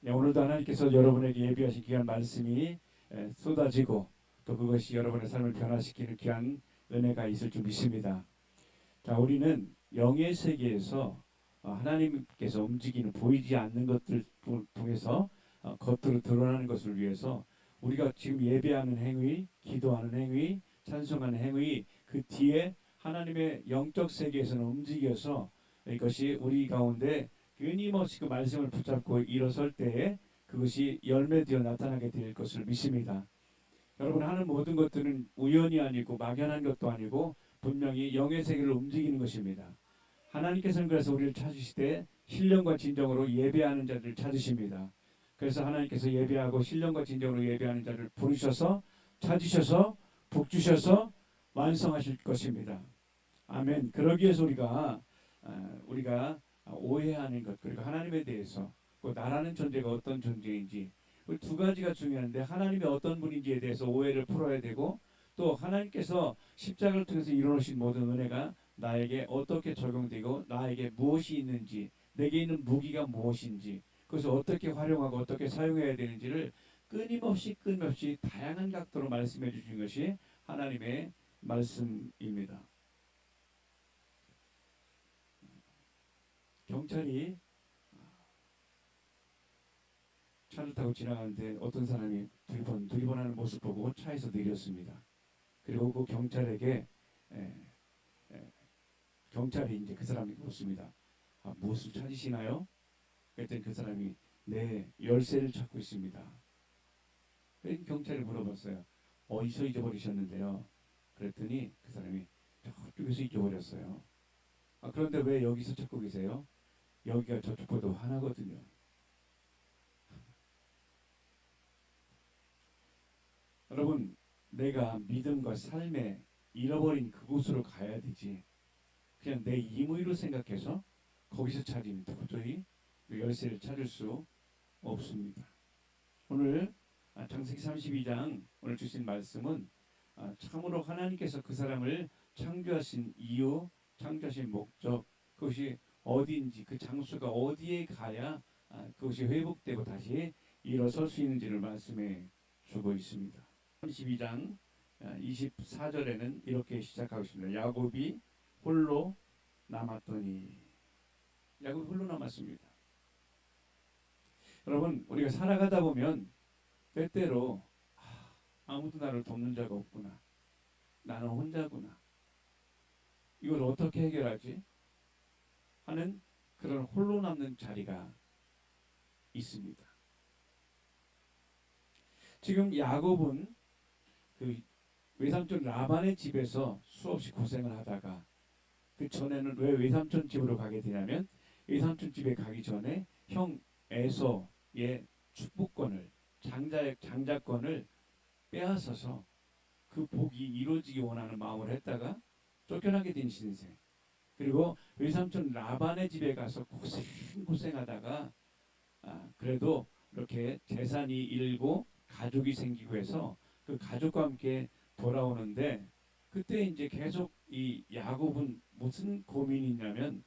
네, 오늘도 하나님께서 여러분에게 예비하신 귀한 말씀이 쏟아지고 또 그것이 여러분의 삶을 변화시키는 귀한 은혜가 있을 줄 믿습니다. 자, 우리는 영의 세계에서 하나님께서 움직이는 보이지 않는 것들 통해서 겉으로 드러나는 것을 위해서 우리가 지금 예배하는 행위, 기도하는 행위, 찬송하는 행위 그 뒤에 하나님의 영적 세계에서는 움직여서 이것이 우리 가운데 끊임없이 그 말씀을 붙잡고 일어설 때에 그것이 열매되어 나타나게 될 것을 믿습니다. 여러분 하는 모든 것들은 우연이 아니고 막연한 것도 아니고 분명히 영의 세계를 움직이는 것입니다. 하나님께서는 그래서 우리를 찾으시되 신령과 진정으로 예배하는 자들을 찾으십니다. 그래서 하나님께서 예배하고 신령과 진정으로 예배하는 자를 부르셔서 찾으셔서 복 주셔서 완성하실 것입니다. 아멘. 그러기 위해서 우리가 오해하는 것 그리고 하나님에 대해서 나라는 존재가 어떤 존재인지 두 가지가 중요한데 하나님이 어떤 분인지에 대해서 오해를 풀어야 되고 또 하나님께서 십자가를 통해서 이루어진 모든 은혜가 나에게 어떻게 적용되고 나에게 무엇이 있는지 내게 있는 무기가 무엇인지 그것을 어떻게 활용하고 어떻게 사용해야 되는지를 끊임없이 다양한 각도로 말씀해 주신 것이 하나님의 말씀입니다. 경찰이 차를 타고 지나가는데 어떤 사람이 두리번하는 모습 보고 차에서 내렸습니다. 그리고 그 경찰에게 경찰이 이제 그 사람에게 묻습니다. 무엇을 찾으시나요? 그랬더니 그 사람이 네, 열쇠를 찾고 있습니다. 그래서 경찰이 물어봤어요. 어디서 잊어버리셨는데요? 그랬더니 그 사람이 저쪽에서 잊어버렸어요. 그런데 왜 여기서 찾고 계세요? 여기가 저쪽보다 하나거든요. 여러분, 내가 믿음과 삶에 잃어버린 그곳으로 가야 되지. 그냥 내 임의로 생각해서 거기서 찾으면 도저히 그 열쇠를 찾을 수 없습니다. 오늘 창세기 32장 오늘 주신 말씀은 참으로 하나님께서 그 사람을 창조하신 이유, 창조하신 목적, 그것이 어디인지 그 장소가 어디에 가야 그것이 회복되고 다시 일어설 수 있는지를 말씀해 주고 있습니다. 32장 24절에는 이렇게 시작하고 있습니다. 야곱이 홀로 남았더니 야곱이 홀로 남았습니다. 여러분 우리가 살아가다 보면 때때로 아무도 나를 돕는 자가 없구나. 나는 혼자구나. 이걸 어떻게 해결하지? 하는 그런 홀로 남는 자리가 있습니다. 지금 야곱은 그 외삼촌 라반의 집에서 수없이 고생을 하다가 그 전에는 왜 외삼촌 집으로 가게 되냐면 외삼촌 집에 가기 전에 형 에서의 축복권을 장자권을 빼앗아서 그 복이 이루어지기 원하는 마음을 했다가 쫓겨나게 된 신생. 그리고 외삼촌 라반의 집에 가서 고생하다가 그래도 이렇게 재산이 일고 가족이 생기고 해서 그 가족과 함께 돌아오는데 그때 이제 계속 이 야곱은 무슨 고민이 있냐면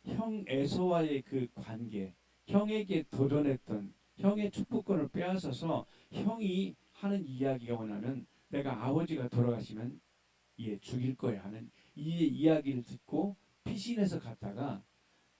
형 에서와의 그 관계, 형에게 도전했던 형의 축복권을 빼앗아서 형이 하는 이야기가 뭐냐면 내가 아버지가 돌아가시면 얘 죽일 거야 하는 이 이야기를 듣고 피신해서 갔다가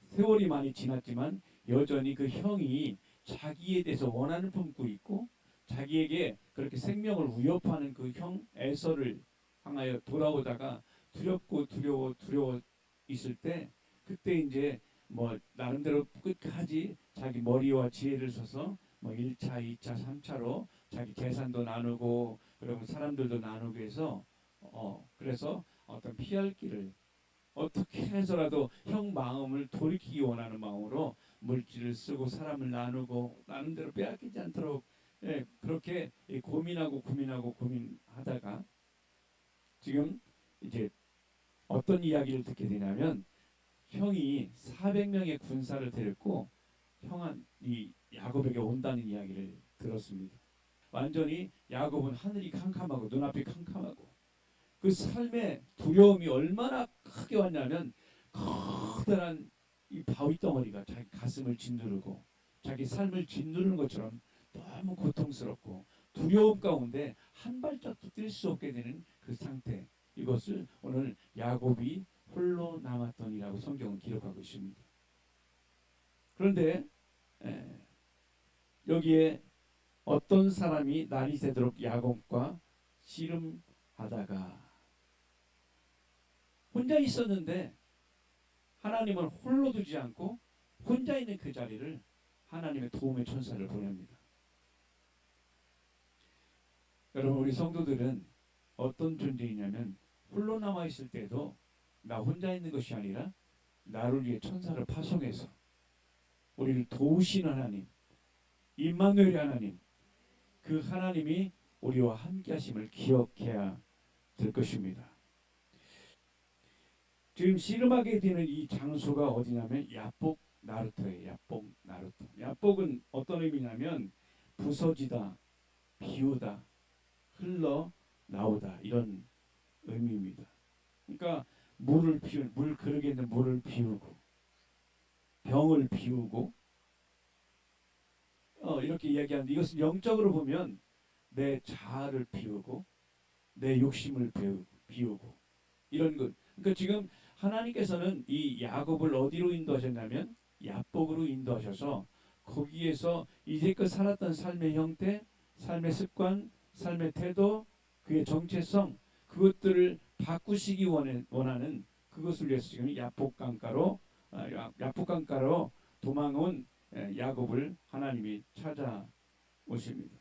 세월이 많이 지났지만 여전히 그 형이 자기에 대해서 원한을 품고 있고 자기에게 그렇게 생명을 위협하는 그 형 에서를 향하여 돌아오다가 두려워 있을 때 그때 이제 뭐 나름대로 끝까지 자기 머리와 지혜를 써서 뭐 1차, 2차, 3차로 자기 재산도 나누고 그리고 사람들도 나누고 해서 그래서 어떤 피할 길을 어떻게 해서라도 형 마음을 돌이키기 원하는 마음으로 물질을 쓰고 사람을 나누고 나름대로 빼앗기지 않도록 그렇게 고민하다가 지금 이제 어떤 이야기를 듣게 되냐면 형이 400명의 군사를 데리고 이 야곱에게 온다는 이야기를 들었습니다. 완전히 야곱은 하늘이 캄캄하고 눈앞이 캄캄하고 그 삶의 두려움이 얼마나 크게 왔냐면 커다란 이 바위 덩어리가 자기 가슴을 짓누르고 자기 삶을 짓누르는 것처럼 너무 고통스럽고 두려움 가운데 한 발짝도 뛸 수 없게 되는 그 상태, 이것을 오늘 야곱이 홀로 남았더니라고 성경은 기록하고 있습니다. 그런데 여기에 어떤 사람이 날이 새도록 야곱과 씨름하다가, 혼자 있었는데 하나님은 홀로 두지 않고 혼자 있는 그 자리를 하나님의 도움의 천사를 보냅니다. 여러분, 우리 성도들은 어떤 존재이냐면 홀로 남아 있을 때도 나 혼자 있는 것이 아니라 나를 위해 천사를 파송해서 우리를 도우시는 하나님, 임마누엘 하나님, 그 하나님이 우리와 함께 하심을 기억해야 될 것입니다. 지금 씨름하게 되는 이 장소가 어디냐면 야복 나루터예요. 야복 나루터. 야복은 어떤 의미냐면 부서지다, 비우다, 흘러 나오다, 이런 의미입니다. 그러니까 물을 비우, 물 그릇에 있는 물을 비우고, 병을 비우고, 이렇게 이야기하는데, 이것은 영적으로 보면 내 자아를 비우고 내 욕심을 비우고 이런 것. 그러니까 지금 하나님께서는 이 야곱을 어디로 인도하셨냐면 야복으로 인도하셔서 거기에서 이제껏 살았던 삶의 형태, 삶의 습관, 삶의 태도, 그의 정체성, 그것들을 바꾸시기 원하는 그것을 위해서 지금 야복강가로 도망온 야곱을 하나님이 찾아오십니다.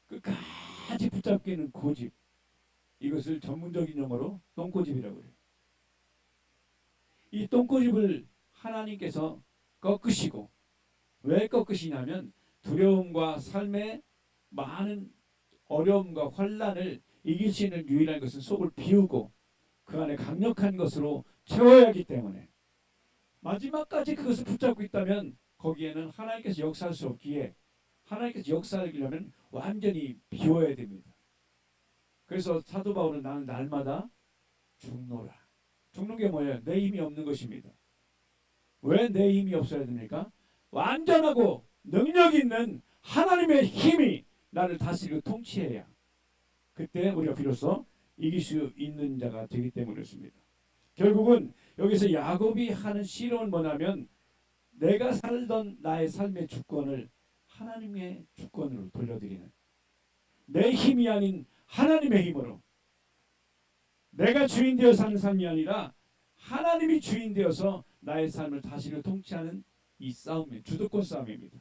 끝까지 붙잡기는 고집, 이것을 전문적인 용어로 똥고집이라고 해요. 이 똥고집을 하나님께서 꺾으시고, 왜 꺾으시냐면 두려움과 삶의 많은 어려움과 환난을 이길 수 있는 유일한 것은 속을 비우고 그 안에 강력한 것으로 채워야 하기 때문에, 마지막까지 그것을 붙잡고 있다면 거기에는 하나님께서 역사할 수 없기에, 하나님께서 역사하려면 완전히 비워야 됩니다. 그래서 사도 바울은 나는 날마다 죽노라. 죽는 게 뭐예요? 내 힘이 없는 것입니다. 왜 내 힘이 없어야 됩니까? 완전하고 능력 있는 하나님의 힘이 나를 다스리고 통치해야 그때 우리가 비로소 이길 수 있는 자가 되기 때문에 그렇습니다. 결국은 여기서 야곱이 하는 실험은 뭐냐면 내가 살던 나의 삶의 주권을 하나님의 주권으로 돌려드리는, 내 힘이 아닌 하나님의 힘으로, 내가 주인 되어 사는 삶이 아니라 하나님이 주인 되어서 나의 삶을 다스리고 통치하는 이 싸움이 주도권 싸움입니다.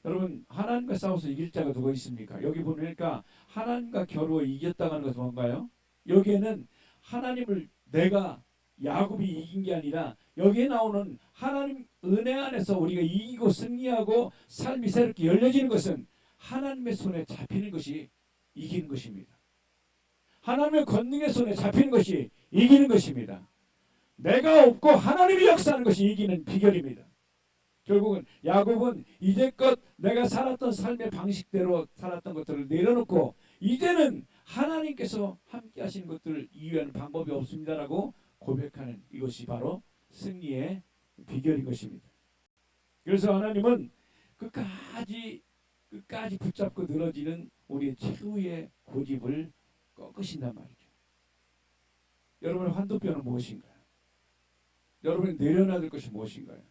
여러분, 하나님과 싸워서 이길 자가 누가 있습니까? 여기 보니까 하나님과 겨루어 이겼다는 것은 뭔가요? 여기에는 하나님을, 내가 야곱이 이긴 게 아니라 여기에 나오는 하나님 은혜 안에서 우리가 이기고 승리하고 삶이 새롭게 열려지는 것은 하나님의 손에 잡히는 것이 이기는 것입니다. 하나님의 권능의 손에 잡히는 것이 이기는 것입니다. 내가 없고 하나님이 역사하는 것이 이기는 비결입니다. 결국은 야곱은 이제껏 내가 살았던 삶의 방식대로 살았던 것들을 내려놓고 이제는 하나님께서 함께 하시는 것들을 이해하는 방법이 없습니다라고 고백하는, 이것이 바로 승리의 비결인 것입니다. 그래서 하나님은 끝까지 붙잡고 늘어지는 우리의 최후의 고집을 꺾으신단 말이죠. 여러분의 환도뼈는 무엇인가요? 여러분이 내려놔야 될 것이 무엇인가요?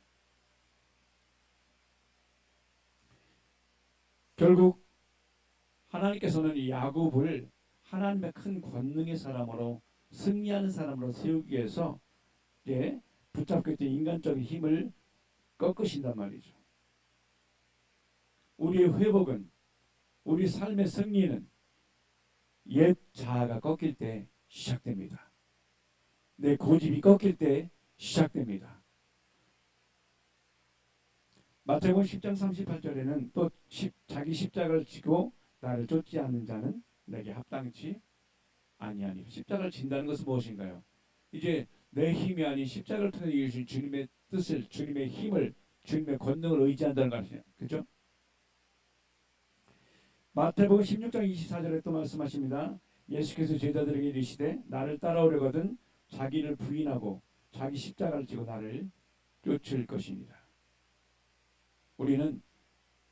결국 하나님께서는 이 야곱을 하나님의 큰 권능의 사람으로, 승리하는 사람으로 세우기 위해서 붙잡고 있던 인간적인 힘을 꺾으신단 말이죠. 우리의 회복은, 우리 삶의 승리는 옛 자아가 꺾일 때 시작됩니다. 내 고집이 꺾일 때 시작됩니다. 마태복음 10장 38절에는 또 자기 십자가를 지고 나를 쫓지 않는 자는 내게 합당치 아니하니. 십자가를 진다는 것은 무엇인가요? 이제 내 힘이 아닌 십자가를 통해 이루신 주님의 뜻을, 주님의 힘을, 주님의 권능을 의지한다는 것이에요. 그렇죠? 마태복음 16장 24절에 또 말씀하십니다. 예수께서 제자들에게 이르시되 나를 따라오려거든 자기를 부인하고 자기 십자가를 지고 나를 쫓을 것이니라. 우리는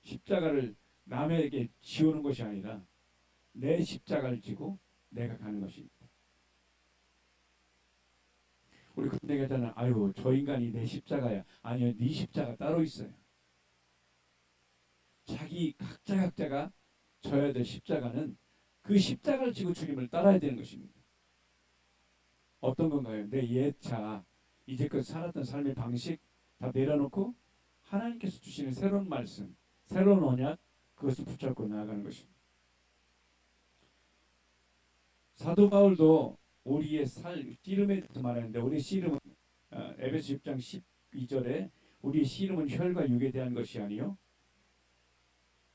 십자가를 남에게 지우는 것이 아니라 내 십자가를 지고 내가 가는 것입니다. 우리 그런 얘기 하잖아. 아유, 저 인간이 내 십자가야. 아니요, 네 십자가 따로 있어요. 자기 각자가 져야 될 십자가는 그 십자가를 지고 주님을 따라야 되는 것입니다. 어떤 건가요? 내 옛자, 이제껏 살았던 삶의 방식 다 내려놓고 하나님께서 주시는 새로운 말씀, 새로운 언약, 그것을 붙잡고 나아가는 것입니다. 사도 바울도 우리의 씨름에 대해서 말하는데, 우리의 씨름은 에베소 6장 12절에 우리의 씨름은 혈과 육에 대한 것이 아니요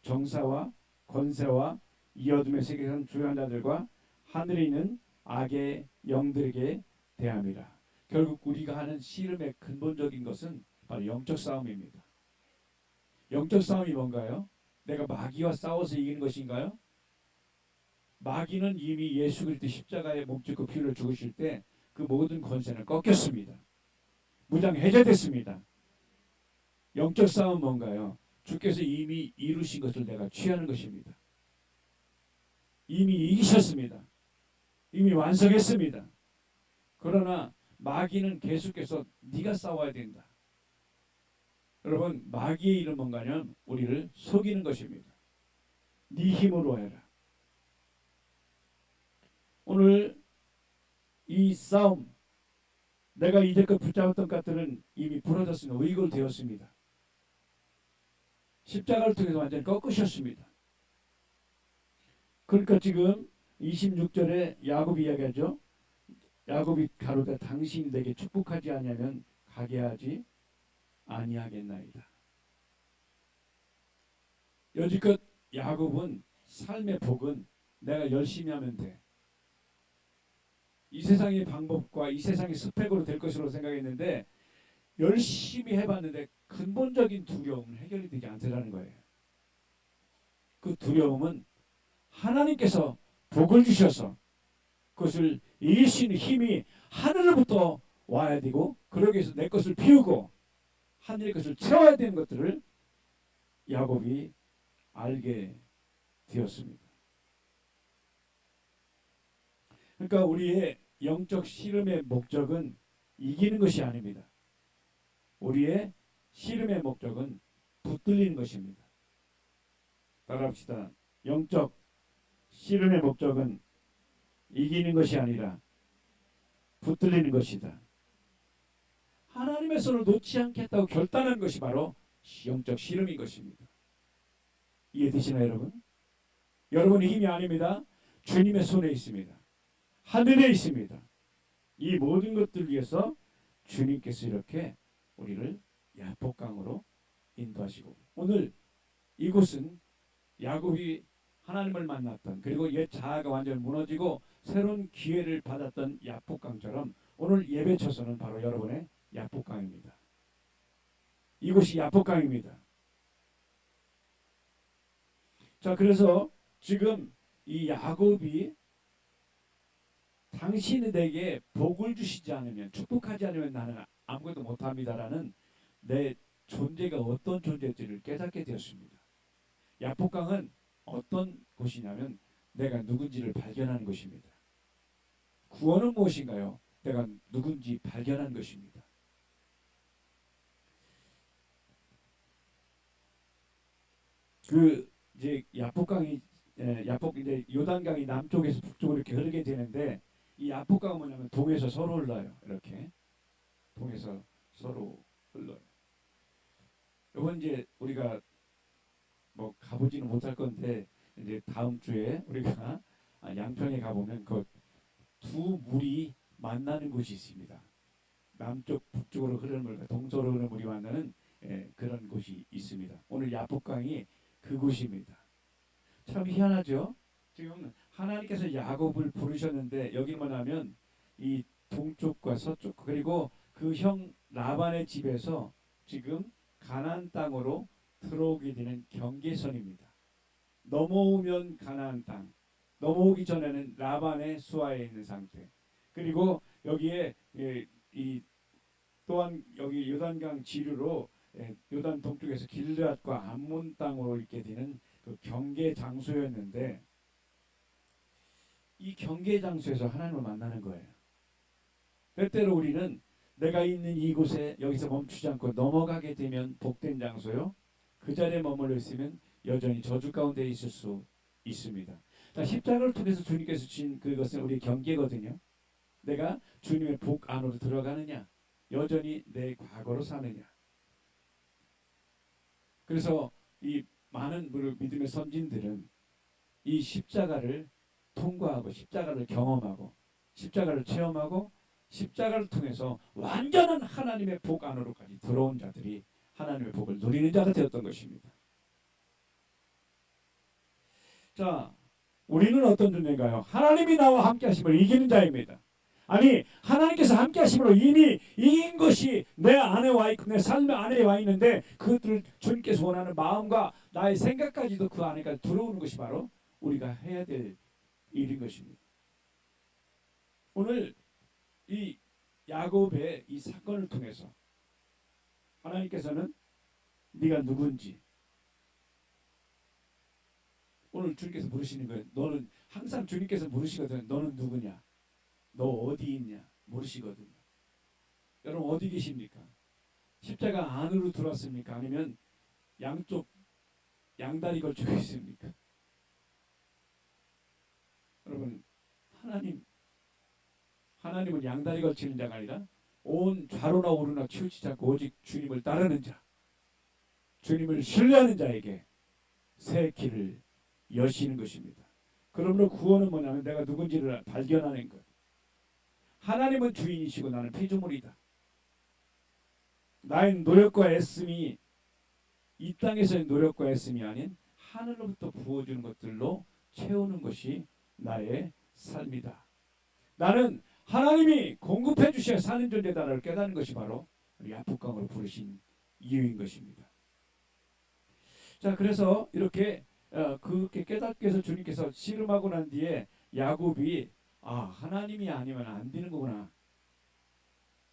정사와 권세와 이 어둠의 세계에선 주요한 자들과 하늘에 있는 악의 영들에게 대함이라. 결국 우리가 하는 씨름의 근본적인 것은 바로 영적 싸움입니다. 영적 싸움이 뭔가요? 내가 마귀와 싸워서 이기는 것인가요? 마귀는 이미 예수 그리스도 십자가에 몸짓고 피를 죽으실 때 그 모든 권세는 꺾였습니다. 무장 해제됐습니다. 영적 싸움은 뭔가요? 주께서 이미 이루신 것을 내가 취하는 것입니다. 이미 이기셨습니다. 이미 완성했습니다. 그러나 마귀는 계속해서 네가 싸워야 된다. 여러분, 마귀의 일은 뭔가냐면 우리를 속이는 것입니다. 네 힘으로 해라. 오늘 이 싸움, 내가 이제껏 붙잡았던 것들은 이미 부러졌으며 의골되었습니다. 십자가를 통해서 완전히 꺾으셨습니다. 그러니까 지금 26절에 야곱이 이야기하죠. 야곱이 가로되 당신이 내게 축복하지 아니하면 가게 하지 아니하겠나이다. 여지껏 야곱은 삶의 복은 내가 열심히 하면 돼. 이 세상의 방법과 이 세상의 스펙으로 될 것으로 생각했는데 열심히 해봤는데 근본적인 두려움은 해결이 되지 않더라는 거예요. 그 두려움은 하나님께서 복을 주셔서 그것을 이길 수 있는 힘이 하늘로부터 와야 되고, 그러기 위해서 내 것을 피우고 하늘의 것을 채워야 되는 것들을 야곱이 알게 되었습니다. 그러니까 우리의 영적 씨름의 목적은 이기는 것이 아닙니다. 우리의 씨름의 목적은 붙들리는 것입니다. 따라합시다. 영적 씨름의 목적은 이기는 것이 아니라 붙들리는 것이다. 하나님의 손을 놓지 않겠다고 결단한 것이 바로 영적 씨름인 것입니다. 이해되시나요, 여러분? 여러분의 힘이 아닙니다. 주님의 손에 있습니다. 하늘에 있습니다. 이 모든 것들 위해서 주님께서 이렇게 우리를 야복강으로 인도하시고, 오늘 이곳은 야곱이 하나님을 만났던, 그리고 옛 자아가 완전히 무너지고 새로운 기회를 받았던 야복강처럼 오늘 예배 처소는 바로 여러분의 야복강입니다. 이곳이 야복강입니다. 자, 그래서 지금 이 야곱이 당신이 내게 복을 주시지 않으면, 축복하지 않으면 나는 아무것도 못합니다라는 내 존재가 어떤 존재인지를 깨닫게 되었습니다. 야복강은 어떤 곳이냐면 내가 누군지를 발견하는 것입니다. 구원은 무엇인가요? 내가 누군지 발견한 것입니다. 그 이제 야복강이 이제 요단강이 남쪽에서 북쪽으로 이렇게 흐르게 되는데, 이 야복강은 뭐냐면 동에서 서로 흘러요. 이렇게 동에서 서로 흘러요. 이건 이제 우리가 뭐 가보지는 못할 건데, 이제 다음 주에 우리가 양평에 가보면 그 두 물이 만나는 곳이 있습니다. 남쪽 북쪽으로 흐르는 물과 동서로 흐르는 물이 만나는 그런 곳이 있습니다. 오늘 야복강이 그곳입니다. 참 희한하죠. 지금 하나님께서 야곱을 부르셨는데 여기 뭐냐면 이 동쪽과 서쪽, 그리고 그 형 라반의 집에서 지금 가나안 땅으로 들어오게 되는 경계선입니다. 넘어오면 가나안 땅, 넘어오기 전에는 라반의 수하에 있는 상태, 그리고 여기에 이 또한 여기 요단강 지류로 요단 동쪽에서 길르앗과 암몬 땅으로 있게 되는 그 경계 장소였는데 이 경계 장소에서 하나님을 만나는 거예요. 때때로 우리는 내가 있는 이곳에 여기서 멈추지 않고 넘어가게 되면 복된 장소요. 그 자리에 머물러 있으면 여전히 저주 가운데 있을 수 있습니다. 자, 십자가를 통해서 주님께서 주신 그것은 우리의 경계거든요. 내가 주님의 복 안으로 들어가느냐, 여전히 내 과거로 사느냐. 그래서 이 많은 믿음의 선진들은 이 십자가를 통과하고 십자가를 경험하고 십자가를 체험하고 십자가를 통해서 완전한 하나님의 복 안으로까지 들어온 자들이 하나님의 복을 누리는 자가 되었던 것입니다. 자, 우리는 어떤 존재인가요? 하나님이 나와 함께 하심을 이기는 자입니다. 아니, 하나님께서 함께 하심으로 이미 이긴 것이 내 안에 와 있고 내 삶 안에 와 있는데 그것들을 주님께서 원하는 마음과 나의 생각까지도 그 안에까지 들어오는 것이 바로 우리가 해야 될 일인 것입니다. 오늘 이 야곱의 이 사건을 통해서 하나님께서는 네가 누군지 오늘 주님께서 물으시는 거예요. 너는 항상 주님께서 물으시거든. 너는 누구냐? 너 어디 있냐? 물으시거든요. 여러분 어디 계십니까? 십자가 안으로 들어왔습니까? 아니면 양쪽 양다리 걸쳐 있습니까? 여러분 하나님은 양다리 걸치는 자가 아니라 온 좌로나 우로나 치우치지 않고 오직 주님을 따르는 자, 주님을 신뢰하는 자에게 새 길을 여시는 것입니다. 그러므로 구원은 뭐냐면 내가 누군지를 발견하는 것. 하나님은 주인이시고 나는 피조물이다. 나의 노력과 애씀이 이 땅에서의 노력과 애씀이 아닌 하늘로부터 부어주는 것들로 채우는 것이 나의 삶이다. 나는 하나님이 공급해 주셔야 사는 존재다를 깨닫는 것이 바로 우리 야복강으로 부르신 이유인 것입니다. 자, 그래서 이렇게 그렇게 깨닫게 해서 주님께서 씨름하고 난 뒤에 야곱이 하나님이 아니면 안 되는 거구나.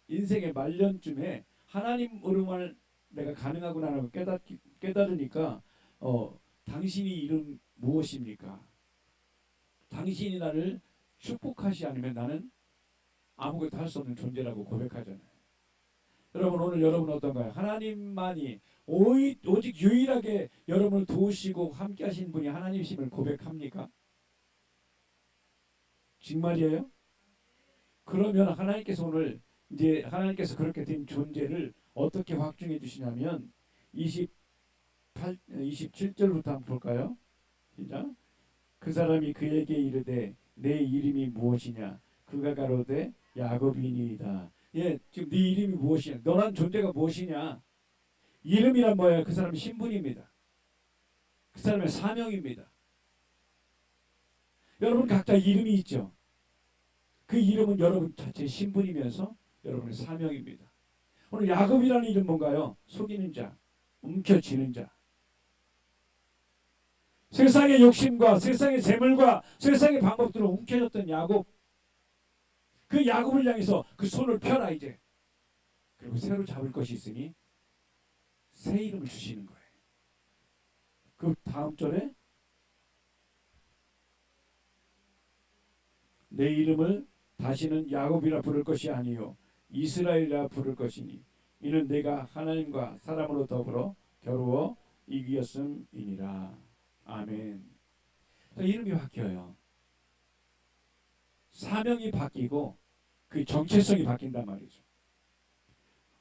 인생의 말년쯤에 하나님으로만 내가 가능하구나라고 깨달으니까 당신이 이름 무엇입니까? 당신이 나를 축복하지 않으면 나는 아무것도 할 수 없는 존재라고 고백하잖아요. 여러분 오늘 여러분 어떤가요? 하나님만이 오직 유일하게 여러분을 도우시고 함께 하신 분이 하나님이심을 고백합니까? 정말이에요? 그러면 하나님께서 오늘 이제 하나님께서 그렇게 된 존재를 어떻게 확증해 주시냐면 27절부터 한번 볼까요? 시작. 그 사람이 그에게 이르되 내 이름이 무엇이냐? 그가 가로되 야곱이니이다. 예, 지금 네 이름이 무엇이냐? 너란 존재가 무엇이냐? 이름이란 뭐예요? 그 사람의 신분입니다. 그 사람의 사명입니다. 여러분 각자 이름이 있죠. 그 이름은 여러분 자체의 신분이면서 여러분의 사명입니다. 오늘 야곱이라는 이름 뭔가요? 속이는 자, 움켜쥐는 자. 세상의 욕심과 세상의 재물과 세상의 방법들을 움켜쥐었던 야곱. 그 야곱을 향해서 그 손을 펴라 이제. 그리고 새로 잡을 것이 있으니 새 이름을 주시는 거예요. 그 다음 절에 내 이름을 다시는 야곱이라 부를 것이 아니요 이스라엘이라 부를 것이니 이는 내가 하나님과 사람으로 더불어 겨루어 이기었음이니라. 아멘. 이름이 바뀌어요. 사명이 바뀌고 그 정체성이 바뀐단 말이죠.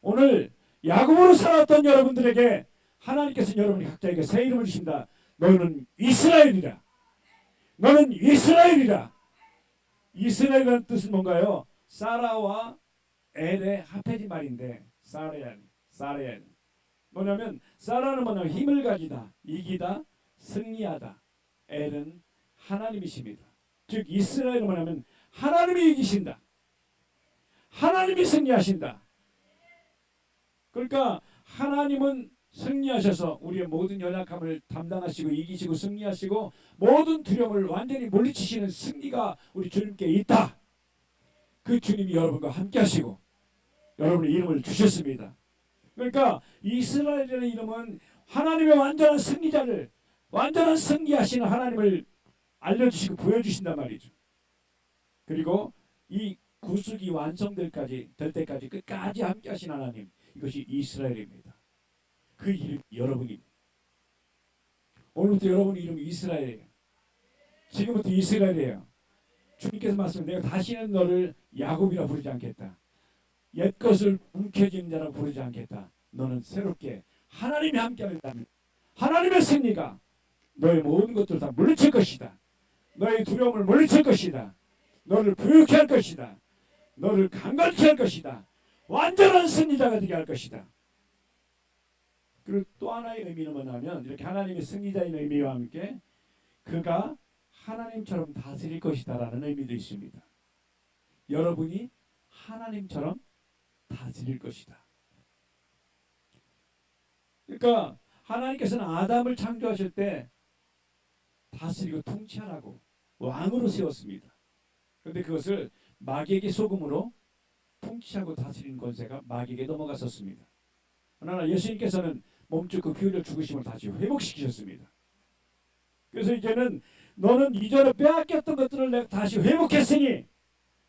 오늘 야곱으로 살았던 여러분들에게 하나님께서는 여러분이 각자에게 새 이름을 주신다. 너는 이스라엘이라. 너는 이스라엘이라. 이스라엘이라는 뜻은 뭔가요? 사라와 엘의 합해진 말인데 사레알. 뭐냐면 사라는 뭐냐면 힘을 가지다, 이기다, 승리하다. 엘은 하나님이십니다. 즉 이스라엘은 뭐냐면 하나님이 이기신다. 하나님이 승리하신다. 그러니까 하나님은 승리하셔서 우리의 모든 연약함을 담당하시고 이기시고 승리하시고 모든 두려움을 완전히 물리치시는 승리가 우리 주님께 있다. 그 주님이 여러분과 함께 하시고 여러분의 이름을 주셨습니다. 그러니까 이스라엘이라는 이름은 하나님의 완전한 승리자를, 완전한 승리하시는 하나님을 알려주시고 보여주신단 말이죠. 그리고 이 구속이 완성될 때까지 끝까지 함께 하신 하나님, 이것이 이스라엘입니다. 그 이름이 여러분입니다. 오늘부터 여러분 이름이 이스라엘이에요. 지금부터 이스라엘이에요. 주님께서 말씀하신 내가 다시는 너를 야곱이라 부르지 않겠다. 옛것을 움켜쥐는 자라고 부르지 않겠다. 너는 새롭게 하나님이 함께하는 자입니다. 하나님의 승리가 너의 모든 것들을 다 물리칠 것이다. 너의 두려움을 물리칠 것이다. 너를 부유케 할 것이다. 너를 강건케 할 것이다. 완전한 승리자가 되게 할 것이다. 그리고 또 하나의 의미는 뭐냐면 이렇게 하나님의 승리자인 의미와 함께 그가 하나님처럼 다스릴 것이다 라는 의미도 있습니다. 여러분이 하나님처럼 다스릴 것이다. 그러니까 하나님께서는 아담을 창조하실 때 다스리고 통치하라고 왕으로 세웠습니다. 그런데 그것을 마귀에게 속음으로 통치하고 다스리는 권세가 마귀에게 넘어갔었습니다. 그러나 예수님께서는 몸짓 그 피흘려 죽으심을 다시 회복시키셨습니다. 그래서 이제는 너는 이전에 빼앗겼던 것들을 내가 다시 회복했으니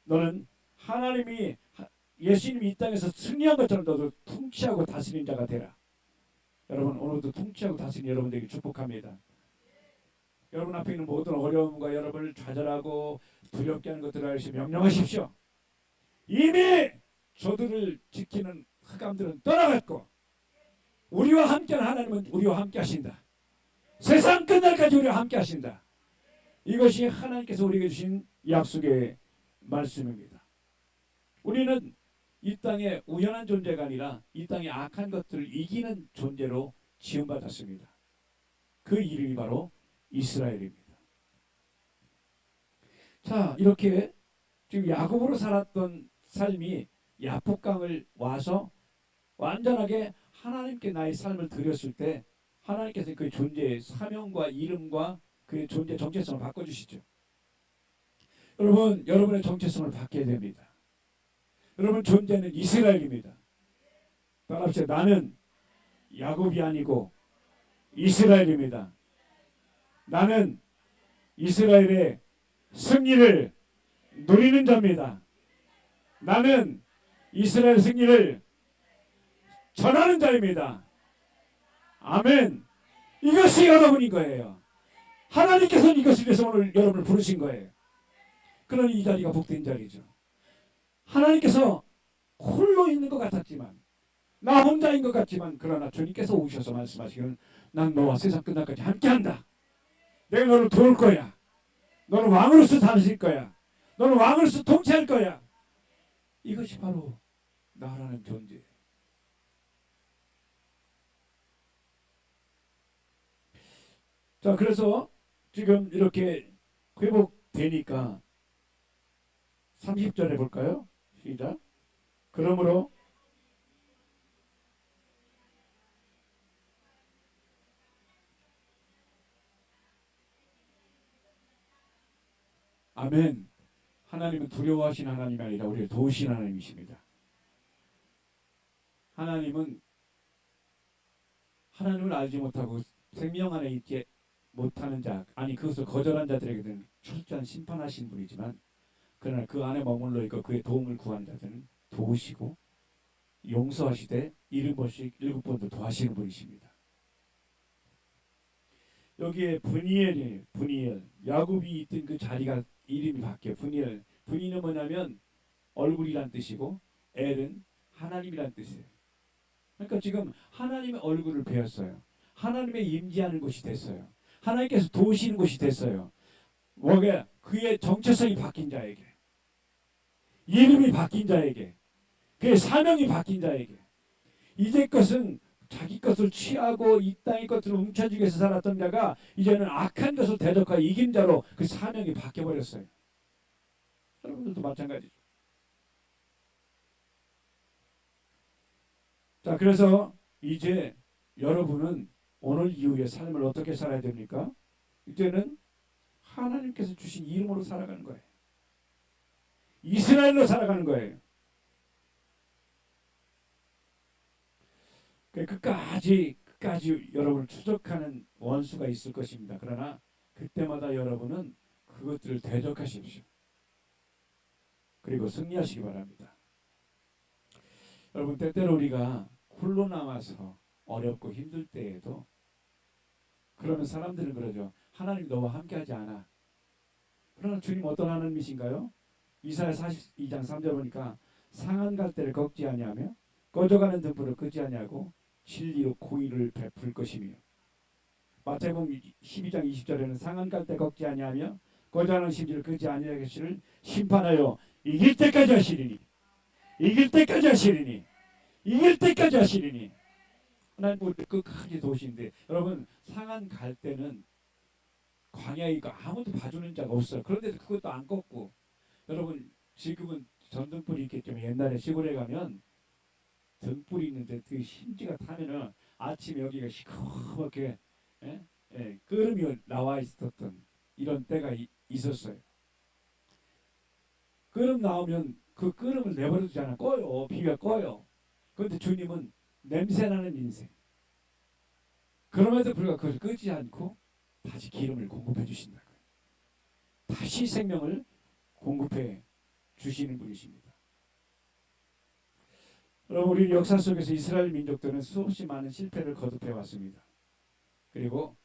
너는 하나님이 예수님이 이 땅에서 승리한 것처럼 너도 통치하고 다스리는 자가 되라. 여러분 오늘도 통치하고 다스리는 여러분들에게 축복합니다. 여러분 앞에 있는 모든 어려움과 여러분을 좌절하고 두렵게 하는 것들을 알시 명령하십시오. 이미 저들을 지키는 흑암들은 떠나갔고 우리와 함께하는 하나님은 우리와 함께 하신다. 세상 끝날까지 우리와 함께 하신다. 이것이 하나님께서 우리에게 주신 약속의 말씀입니다. 우리는 이 땅에 우연한 존재가 아니라 이 땅의 악한 것들을 이기는 존재로 지음받았습니다. 그 이름이 바로 이스라엘입니다. 자, 이렇게 지금 야곱으로 살았던 삶이 야복강을 와서 완전하게 하나님께 나의 삶을 드렸을 때 하나님께서 그 존재의 사명과 이름과 그 존재 정체성을 바꿔주시죠. 여러분, 여러분의 정체성을 바뀌어야 됩니다. 여러분 존재는 이스라엘입니다. 따라합시다. 나는 야곱이 아니고 이스라엘입니다. 나는 이스라엘의 승리를 누리는 자입니다. 나는 이스라엘 승리를 전하는 자입니다. 아멘. 이것이 여러분인 거예요. 하나님께서는 이것을 위해서 오늘 여러분을 부르신 거예요. 그러니 이 자리가 복된 자리죠. 하나님께서 홀로 있는 것 같았지만 나 혼자인 것 같지만 그러나 주님께서 오셔서 말씀하시기를 난 너와 세상 끝날까지 함께한다. 내가 너를 도울 거야. 너는 왕으로서 다스릴 거야. 너는 왕으로서 통치할 거야. 이것이 바로 나라는 존재. 자, 그래서 지금 이렇게 회복되니까 30절에 볼까요? 시작. 그러므로 아멘. 하나님은 두려워하신 하나님이 아니라 우리를 도우신 하나님이십니다. 하나님은 하나님을 알지 못하고 생명 안에 있지 못하는 자, 아니 그것을 거절한 자들에게는 철저한 심판하신 분이지만 그러나 그 안에 머물러 있고 그의 도움을 구하는 자들은 도우시고 용서하시되 7번씩 7번도 더하시는 분이십니다. 여기에 분이엘, 야곱이 있던 그 자리가 이름이 바뀌어요. 분이는 뭐냐면 얼굴이란 뜻이고 엘은 하나님이란 뜻이에요. 그러니까 지금 하나님의 얼굴을 배웠어요. 하나님의 임재하는 곳이 됐어요. 하나님께서 도우시는 곳이 됐어요. 뭐게? 그의 정체성이 바뀐 자에게, 이름이 바뀐 자에게, 그의 사명이 바뀐 자에게. 이제 것은 자기 것을 취하고 이 땅의 것을 훔쳐주기 위해서 살았던 자가 이제는 악한 것을 대적하여 이긴 자로 그 사명이 바뀌어버렸어요. 여러분들도 마찬가지죠. 자, 그래서 이제 여러분은 오늘 이후의 삶을 어떻게 살아야 됩니까? 이제는 하나님께서 주신 이름으로 살아가는 거예요. 이스라엘로 살아가는 거예요. 끝까지 여러분을 추적하는 원수가 있을 것입니다. 그러나 그때마다 여러분은 그것들을 대적하십시오. 그리고 승리하시기 바랍니다. 여러분, 때때로 우리가 홀로 남아서 어렵고 힘들 때에도 그러면 사람들은 그러죠. 하나님 너와 함께하지 않아. 그러나 주님 어떤 하나님이신가요? 이사야 42장 3절 보니까 상한 갈대를 꺾지 아니하며 꺼져가는 등불을 끄지 아니하고 진리로 공의를 베풀 것이며, 마태복음 12장 20절에는 상한 갈대 꺾지 아니하며 꺼져가는 심지를 끄지 아니하시를 심판하여 이길 때까지 하시리니, 이길 때까지 하시리니, 이길 때까지 하시리니. 하나님 우리 끝까지 도우시는데, 여러분 상한 갈대는 광야에 있고 아무도 봐주는 자가 없어요. 그런데도 그것도 안 꺾고, 여러분 지금은 전등불이 있기 때문에 옛날에 시골에 가면 등불이 있는데 그 심지가 타면은 아침에 여기가 시커멓게 끓음이 나와 있었던 이런 때가 있었어요. 끓음 나오면 그 끓음을 내버려두잖아. 꺼요. 비가 꺼요. 그런데 주님은 냄새나는 인생. 그럼에도 불구하고 그것을 끄지 않고 다시 기름을 공급해 주신다고요. 다시 생명을 공급해 주시는 분이십니다. 여러분, 우리 역사 속에서 이스라엘 민족들은 수없이 많은 실패를 거듭해 왔습니다. 그리고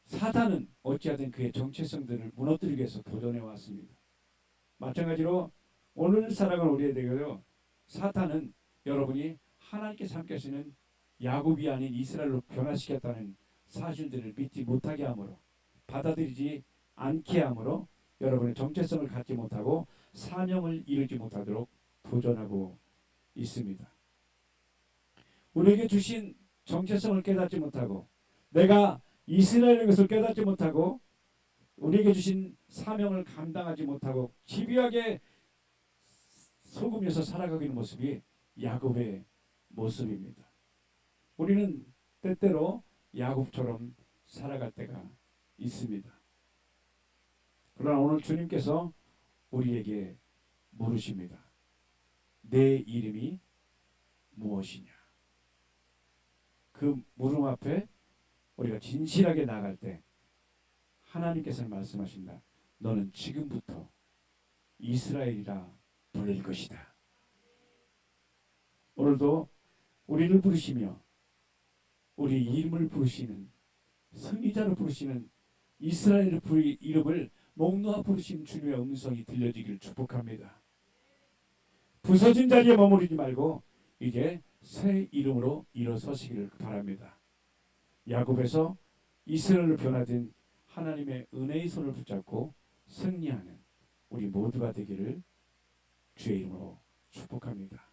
사탄은 어찌하든 그의 정체성들을 무너뜨리기 위해서 도전해 왔습니다. 마찬가지로 오늘 살아가는 우리에게도 사탄은 여러분이 하나님께 삼으시는 야곱이 아닌 이스라엘로 변화시켰다는 사실들을 믿지 못하게 함으로, 받아들이지 않게 함으로 여러분의 정체성을 갖지 못하고 사명을 이루지 못하도록 도전하고 있습니다. 우리에게 주신 정체성을 깨닫지 못하고, 내가 이스라엘의 것을 깨닫지 못하고, 우리에게 주신 사명을 감당하지 못하고 집요하게 속으면서 살아가고 있는 모습이 야곱의 모습입니다. 우리는 때때로 야곱처럼 살아갈 때가 있습니다. 그러나 오늘 주님께서 우리에게 물으십니다. 내 이름이 무엇이냐? 그 물음 앞에 우리가 진실하게 나갈 때 하나님께서는 말씀하신다. 너는 지금부터 이스라엘이라 불릴 것이다. 오늘도 우리를 부르시며 우리 이름을 부르시는, 승리자로 부르시는, 이스라엘의 이름을 목 놓아 부르신 주님의 음성이 들려지기를 축복합니다. 부서진 자리에 머무르지 말고 이제 새 이름으로 일어서시기를 바랍니다. 야곱에서 이스라엘로 변화된 하나님의 은혜의 손을 붙잡고 승리하는 우리 모두가 되기를 주의 이름으로 축복합니다.